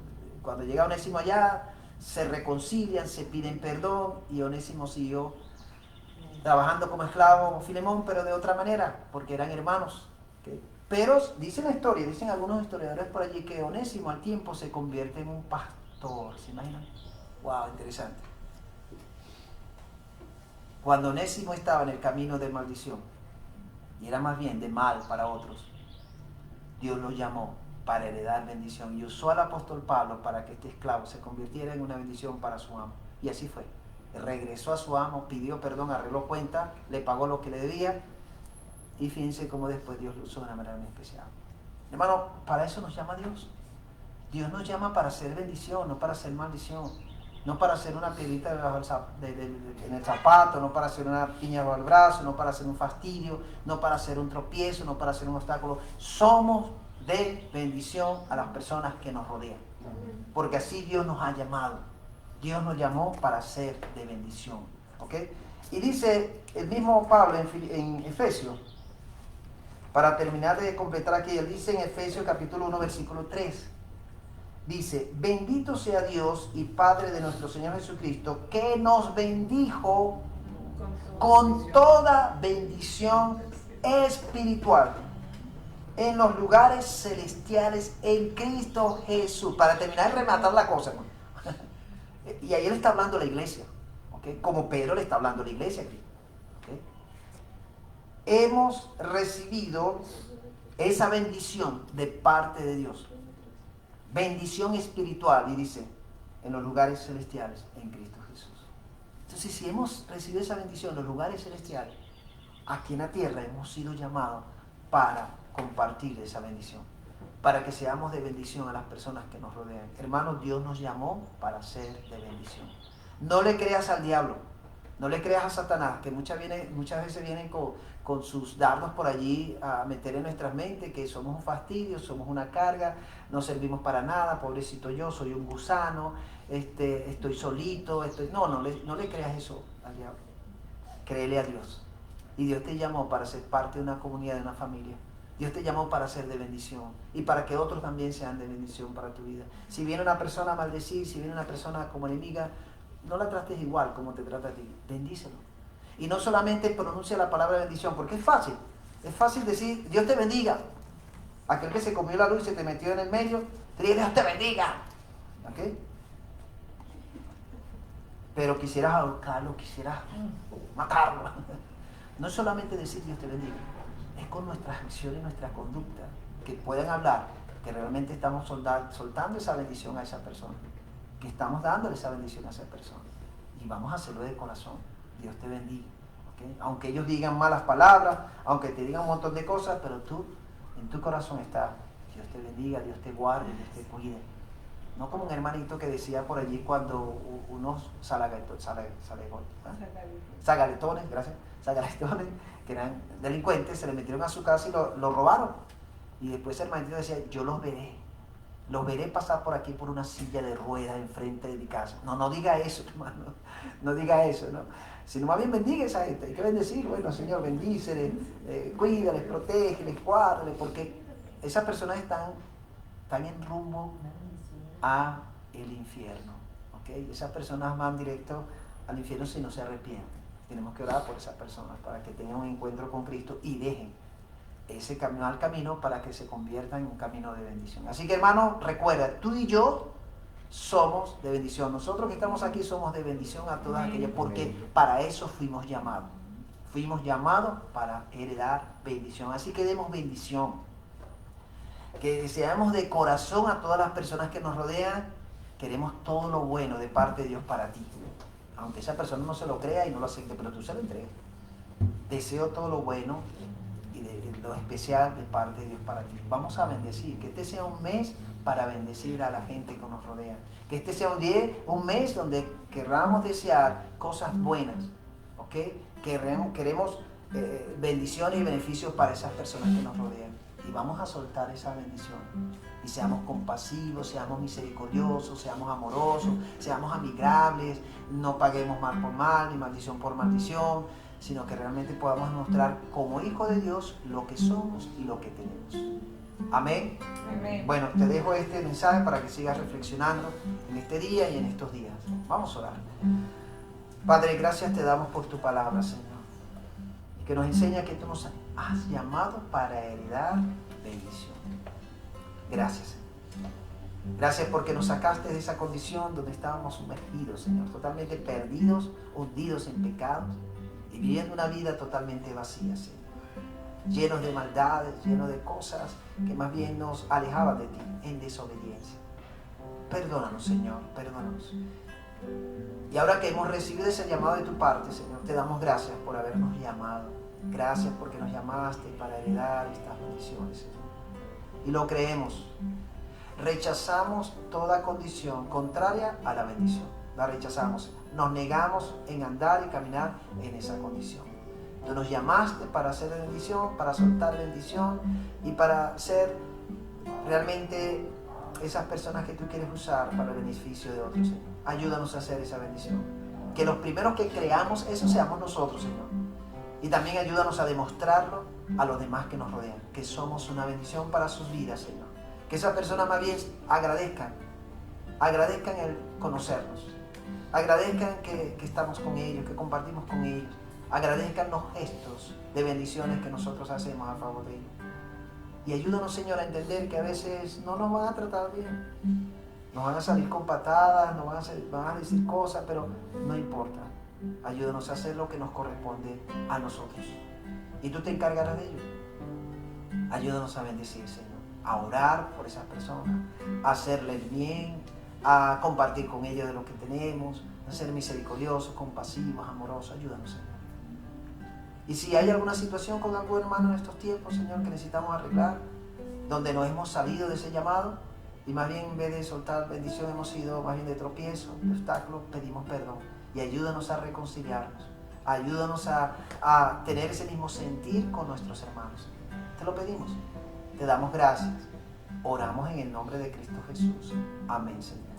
cuando llega Onésimo allá, se reconcilian, se piden perdón, y Onésimo siguió trabajando como esclavo con Filemón, pero de otra manera, porque eran hermanos. ¿Okay? Pero dicen la historia, dicen algunos historiadores por allí, que Onésimo al tiempo se convierte en un pastor. ¿Se imaginan? Wow, interesante. Cuando Onésimo estaba en el camino de maldición, y era más bien de mal para otros, Dios lo llamó para heredar bendición y usó al apóstol Pablo para que este esclavo se convirtiera en una bendición para su amo. Y así fue. Regresó a su amo, pidió perdón, arregló cuenta, le pagó lo que le debía, y fíjense cómo después Dios lo usó de una manera muy especial. Hermano, para eso nos llama Dios. Dios nos llama para hacer bendición, no para hacer maldición. No para hacer una piedrita en el zapato, no para hacer una piña bajo el brazo, no para hacer un fastidio, no para hacer un tropiezo, no para hacer un obstáculo. Somos de bendición a las personas que nos rodean. Porque así Dios nos ha llamado. Dios nos llamó para ser de bendición. ¿Ok? Y dice el mismo Pablo en Efesios, para terminar de completar aquí, él dice en Efesios capítulo 1, versículo 3. Dice, bendito sea Dios y Padre de nuestro Señor Jesucristo, que nos bendijo con toda bendición espiritual en los lugares celestiales en Cristo Jesús. Para terminar de rematar la cosa, hermano. Y ahí él está hablando a la iglesia, ¿okay? Como Pedro le está hablando a la iglesia aquí. ¿Okay? Hemos recibido esa bendición de parte de Dios. Bendición espiritual, y dice, en los lugares celestiales en Cristo Jesús. Entonces, si hemos recibido esa bendición en los lugares celestiales, aquí en la tierra hemos sido llamados para compartir esa bendición. para que seamos de bendición a las personas que nos rodean. Hermanos, Dios nos llamó para ser de bendición. No le creas al diablo, no le creas a Satanás, que muchas veces vienen con sus dardos por allí a meter en nuestras mentes que somos un fastidio, somos una carga, no servimos para nada, pobrecito yo, soy un gusano, estoy solito, no le creas eso al diablo. Créele a Dios. Y Dios te llamó para ser parte de una comunidad, de una familia. Dios te llamó para ser de bendición y para que otros también sean de bendición para tu vida. Si viene una persona a maldecir, si viene una persona como enemiga, no la trates igual como te trata a ti. Bendícelo. Y no solamente pronuncia la palabra bendición, porque es fácil. Es fácil decir, Dios te bendiga. Aquel que se comió la luz y se te metió en el medio, te dice, Dios te bendiga. ¿Ok? Pero quisieras ahorcarlo, quisieras matarlo. No es solamente decir Dios te bendiga, es con nuestras acciones y nuestra conducta que puedan hablar que realmente estamos soltando esa bendición a esa persona, que estamos dándole esa bendición a esa persona. Y vamos a hacerlo de corazón. Dios te bendiga. ¿Okay? Aunque ellos digan malas palabras, aunque te digan un montón de cosas, pero tú, en tu corazón está, Dios te bendiga, Dios te guarde, Dios te cuide. No como un hermanito que decía por allí cuando unos sagaletones, que eran delincuentes, se le metieron a su casa y lo robaron. Y después el hermanito decía, yo los veré pasar por aquí por una silla de ruedas enfrente de mi casa. No diga eso, hermano, no diga eso, ¿no? Sino más bien bendiga a esa gente, hay que bendecir, bueno, Señor, bendíceles, cuídales, protégeles, guárdales, porque esas personas están en rumbo a el infierno, ¿ok? Esas personas van directo al infierno si no se arrepienten. Tenemos que orar por esas personas para que tengan un encuentro con Cristo y dejen ese camino al camino para que se convierta en un camino de bendición. Así que, hermano, recuerda, tú y yo somos de bendición. Nosotros que estamos aquí somos de bendición a todas aquellas, porque para eso fuimos llamados. Fuimos llamados para heredar bendición. Así que demos bendición. Que deseamos de corazón a todas las personas que nos rodean. Queremos todo lo bueno de parte de Dios para ti. Aunque esa persona no se lo crea y no lo acepte, pero tú se lo entregas. Deseo todo lo bueno y lo especial de parte de Dios para ti. Vamos a bendecir. Que este sea un mes para bendecir a la gente que nos rodea. Que este sea un mes donde queramos desear cosas buenas. ¿Ok? Queremos bendiciones y beneficios para esas personas que nos rodean. Y vamos a soltar esa bendición. Y seamos compasivos, seamos misericordiosos, seamos amorosos, seamos amigables, no paguemos mal por mal, ni maldición por maldición, sino que realmente podamos mostrar como hijos de Dios lo que somos y lo que tenemos. Amén. Amén. Bueno, te dejo este mensaje para que sigas reflexionando en este día y en estos días. Vamos a orar. Padre, gracias te damos por tu palabra, Señor. Y que nos enseña que tú nos has llamado para heredar bendición. Gracias, Señor. Gracias porque nos sacaste de esa condición donde estábamos sumergidos, Señor, totalmente perdidos, hundidos en pecados y viviendo una vida totalmente vacía, Señor. Llenos de maldades, llenos de cosas que más bien nos alejaban de ti en desobediencia. Perdónanos, Señor, perdónanos. Y ahora que hemos recibido ese llamado de tu parte, Señor, te damos gracias por habernos llamado. Gracias porque nos llamaste para heredar estas bendiciones, Señor. Y lo creemos. Rechazamos toda condición contraria a la bendición. La rechazamos. Nos negamos en andar y caminar en esa condición. Tú nos llamaste para hacer bendición, para soltar bendición y para ser realmente esas personas que tú quieres usar para el beneficio de otros, Señor. Ayúdanos a hacer esa bendición. Que los primeros que creamos eso seamos nosotros, Señor. Y también ayúdanos a demostrarlo a los demás que nos rodean, que somos una bendición para sus vidas, Señor. Que esas personas más bien agradezcan el conocernos, agradezcan que estamos con ellos, que compartimos con ellos, agradezcan los gestos de bendiciones que nosotros hacemos a favor de ellos. Y ayúdanos, Señor, a entender que a veces no nos van a tratar bien, nos van a salir con patadas, nos van a decir cosas, pero no importa. Ayúdanos a hacer lo que nos corresponde a nosotros. Y tú te encargarás de ello. Ayúdanos a bendecir, Señor. A orar por esas personas, a hacerles bien, a compartir con ellos de lo que tenemos, a ser misericordiosos, compasivos, amorosos. Ayúdanos, Señor. Y si hay alguna situación con algún hermano en estos tiempos, Señor, que necesitamos arreglar, donde no hemos salido de ese llamado y más bien en vez de soltar bendición hemos sido más bien de tropiezo, de obstáculos, pedimos perdón y ayúdanos a reconciliarnos, ayúdanos a tener ese mismo sentir con nuestros hermanos. Te lo pedimos, te damos gracias, oramos en el nombre de Cristo Jesús. Amén, Señor.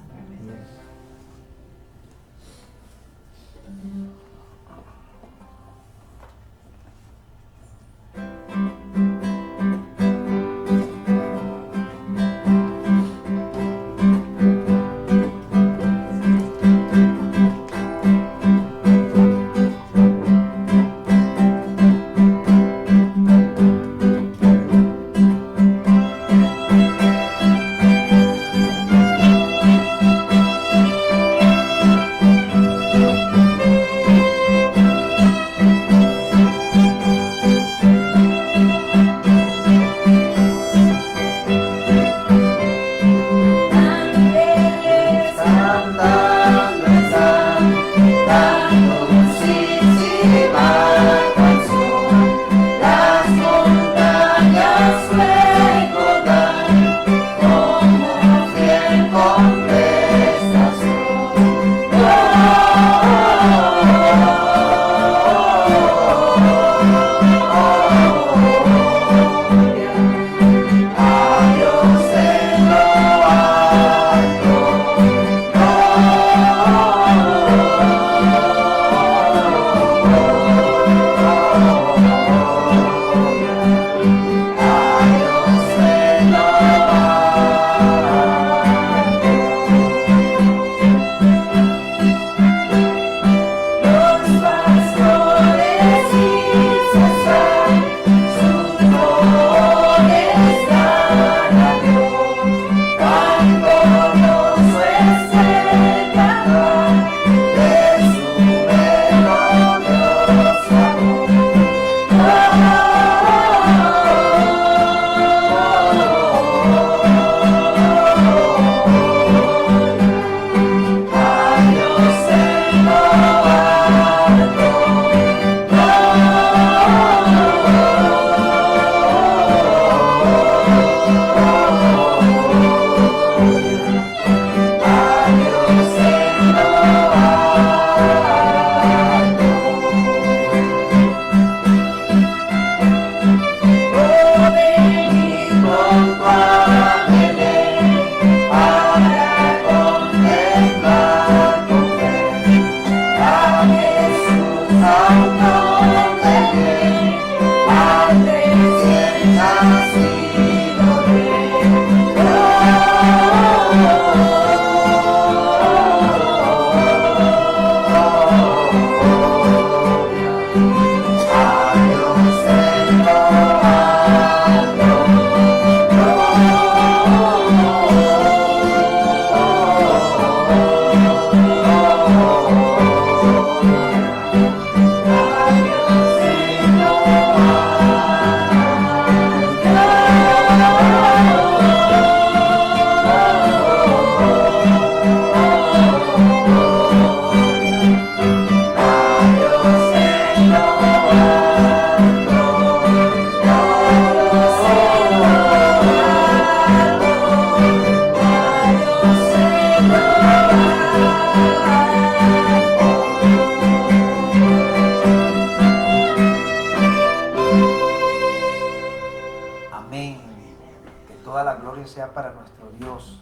Sea para nuestro Dios,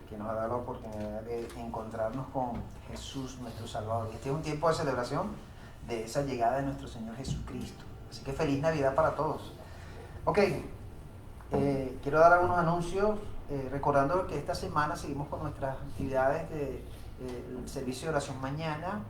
que nos ha dado la oportunidad de encontrarnos con Jesús, nuestro Salvador. Este es un tiempo de celebración de esa llegada de nuestro Señor Jesucristo. Así que feliz Navidad para todos. Ok, quiero dar algunos anuncios, recordando que esta semana seguimos con nuestras actividades del servicio de oración mañana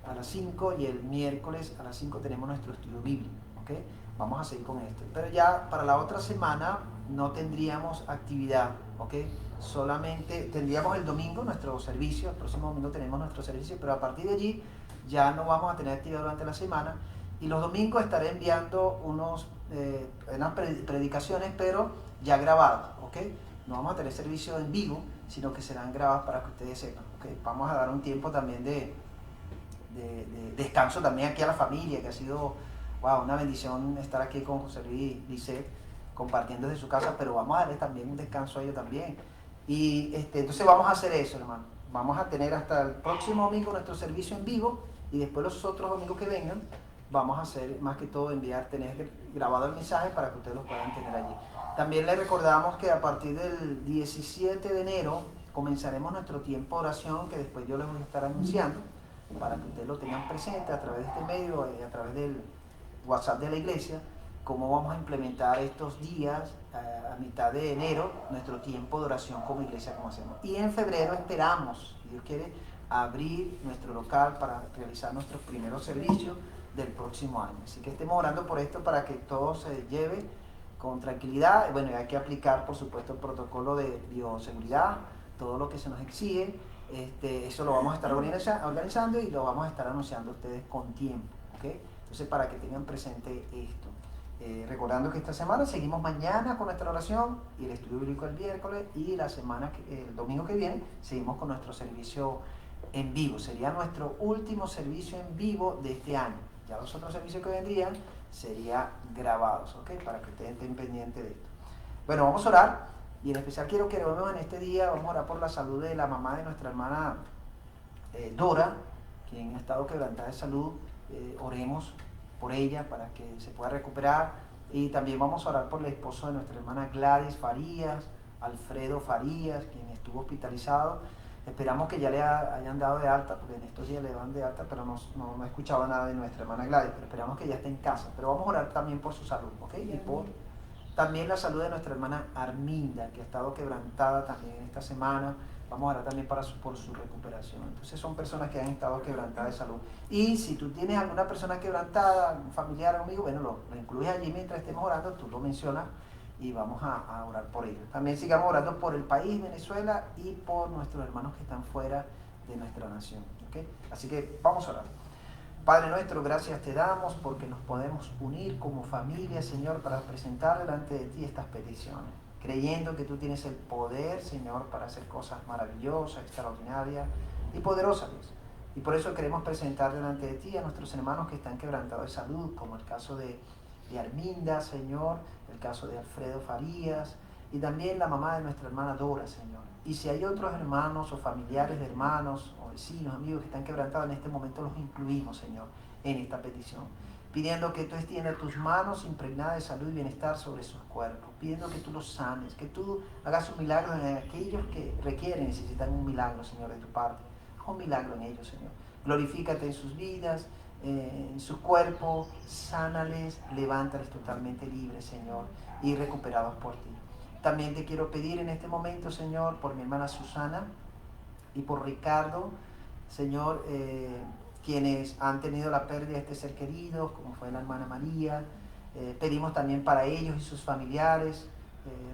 a las 5 y el miércoles a las 5 tenemos nuestro estudio bíblico. ¿Okay? Vamos a seguir con esto. Pero ya para la otra semana no tendríamos actividad, ¿ok? Solamente tendríamos el domingo nuestro servicio, el próximo domingo tenemos nuestro servicio, pero a partir de allí ya no vamos a tener actividad durante la semana. Y los domingos estaré enviando unas predicaciones, pero ya grabadas, ¿ok? No vamos a tener servicio en vivo, sino que serán grabadas para que ustedes sepan, ¿ok? Vamos a dar un tiempo también de descanso también aquí a la familia, que ha sido... Wow, una bendición estar aquí con José Luis Lisset compartiendo desde su casa, pero vamos a darle también un descanso a ellos también. Y entonces vamos a hacer eso, hermano. Vamos a tener hasta el próximo domingo nuestro servicio en vivo y después los otros domingos que vengan vamos a hacer más que todo tener grabado el mensaje para que ustedes lo puedan tener allí. También les recordamos que a partir del 17 de enero comenzaremos nuestro tiempo de oración, que después yo les voy a estar anunciando para que ustedes lo tengan presente a través de este medio, a través del WhatsApp de la iglesia, cómo vamos a implementar estos días a mitad de enero, nuestro tiempo de oración como iglesia, como hacemos. Y en febrero esperamos, si Dios quiere, abrir nuestro local para realizar nuestros primeros servicios del próximo año. Así que estemos orando por esto para que todo se lleve con tranquilidad. Bueno, hay que aplicar, por supuesto, el protocolo de bioseguridad, todo lo que se nos exige. Eso lo vamos a estar organizando y lo vamos a estar anunciando a ustedes con tiempo, ¿ok? Entonces, para que tengan presente esto. Recordando que esta semana seguimos mañana con nuestra oración y el estudio bíblico el miércoles, y el domingo que viene seguimos con nuestro servicio en vivo. Sería nuestro último servicio en vivo de este año. Ya los otros servicios que vendrían serían grabados, ¿ok? Para que ustedes estén pendientes de esto. Bueno, vamos a orar, y en especial quiero que oremos en este día. Vamos a orar por la salud de la mamá de nuestra hermana Dora, quien ha estado quebrantada de salud. Oremos por ella para que se pueda recuperar, y también vamos a orar por el esposo de nuestra hermana Gladys Farías, Alfredo Farías, quien estuvo hospitalizado. Esperamos que ya le hayan dado de alta, porque en estos días le dan de alta, pero no he escuchado nada de nuestra hermana Gladys, pero esperamos que ya esté en casa. Pero vamos a orar también por su salud, ¿ok? Y por también la salud de nuestra hermana Arminda, que ha estado quebrantada también esta semana. Vamos a orar también por su recuperación. Entonces son personas que han estado quebrantadas de salud. Y si tú tienes alguna persona quebrantada, un familiar o amigo, bueno, lo incluyes allí mientras estemos orando, tú lo mencionas y vamos a orar por ellos. También sigamos orando por el país, Venezuela, y por nuestros hermanos que están fuera de nuestra nación, ¿okay? Así que vamos a orar. Padre nuestro, gracias te damos porque nos podemos unir como familia, Señor, para presentar delante de ti estas peticiones, creyendo que tú tienes el poder, Señor, para hacer cosas maravillosas, extraordinarias y poderosas, Dios. Y por eso queremos presentar delante de ti a nuestros hermanos que están quebrantados de salud, como el caso de Arminda, Señor, el caso de Alfredo Farías, y también la mamá de nuestra hermana Dora, Señor. Y si hay otros hermanos o familiares de hermanos o vecinos, amigos que están quebrantados en este momento, los incluimos, Señor, en esta petición, pidiendo que tú extiendas tus manos impregnadas de salud y bienestar sobre sus cuerpos, pidiendo que tú los sanes, que tú hagas un milagro en aquellos que requieren, necesitan un milagro, Señor, de tu parte. Haz un milagro en ellos, Señor. Glorifícate en sus vidas, en su cuerpo, sánales, levántales totalmente libres, Señor, y recuperados por ti. También te quiero pedir en este momento, Señor, por mi hermana Susana y por Ricardo, Señor, quienes han tenido la pérdida de este ser querido, como fue la hermana María. Pedimos también para ellos y sus familiares,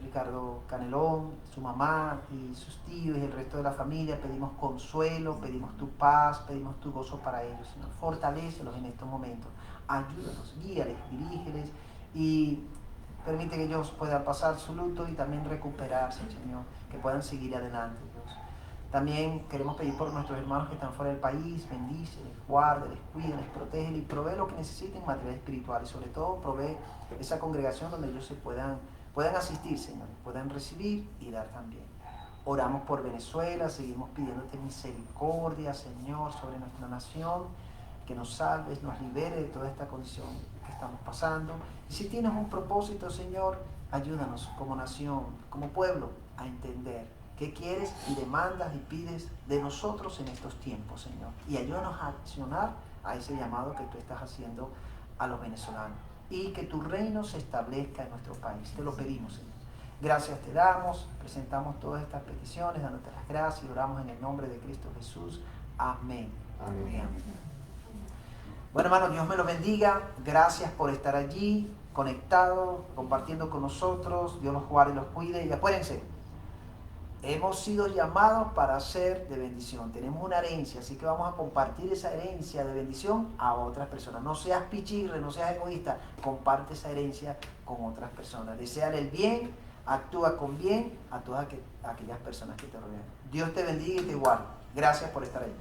Ricardo Canelón, su mamá y sus tíos y el resto de la familia. Pedimos consuelo, pedimos tu paz, pedimos tu gozo para ellos, Señor. Fortalécelos en estos momentos, ayúdalos, guíales, dirígeles y permite que ellos puedan pasar su luto y también recuperarse, Señor, que puedan seguir adelante, Dios. También queremos pedir por nuestros hermanos que están fuera del país. Bendíceles, guárdeles, cuídeles, protégele y provee lo que necesiten, material espiritual, y sobre todo provee esa congregación donde ellos se puedan asistir, Señor, puedan recibir y dar también. Oramos por Venezuela, seguimos pidiéndote misericordia, Señor, sobre nuestra nación, que nos salves, nos libere de toda esta condición que estamos pasando. Y si tienes un propósito, Señor, ayúdanos como nación, como pueblo, a entender qué quieres y demandas y pides de nosotros en estos tiempos, Señor. Y ayúdanos a accionar a ese llamado que tú estás haciendo a los venezolanos. Y que tu reino se establezca en nuestro país. Te lo pedimos, Señor. Gracias te damos, presentamos todas estas peticiones, dándote las gracias y oramos en el nombre de Cristo Jesús. Amén. Amén. Bueno, hermanos, Dios me los bendiga. Gracias por estar allí, conectados, compartiendo con nosotros. Dios los guarde y los cuide. Y acuérdense, hemos sido llamados para ser de bendición. Tenemos una herencia, así que vamos a compartir esa herencia de bendición a otras personas. No seas pichirre, no seas egoísta. Comparte esa herencia con otras personas. Deseale el bien, actúa con bien a todas aquellas personas que te rodean. Dios te bendiga y te guarde. Gracias por estar ahí.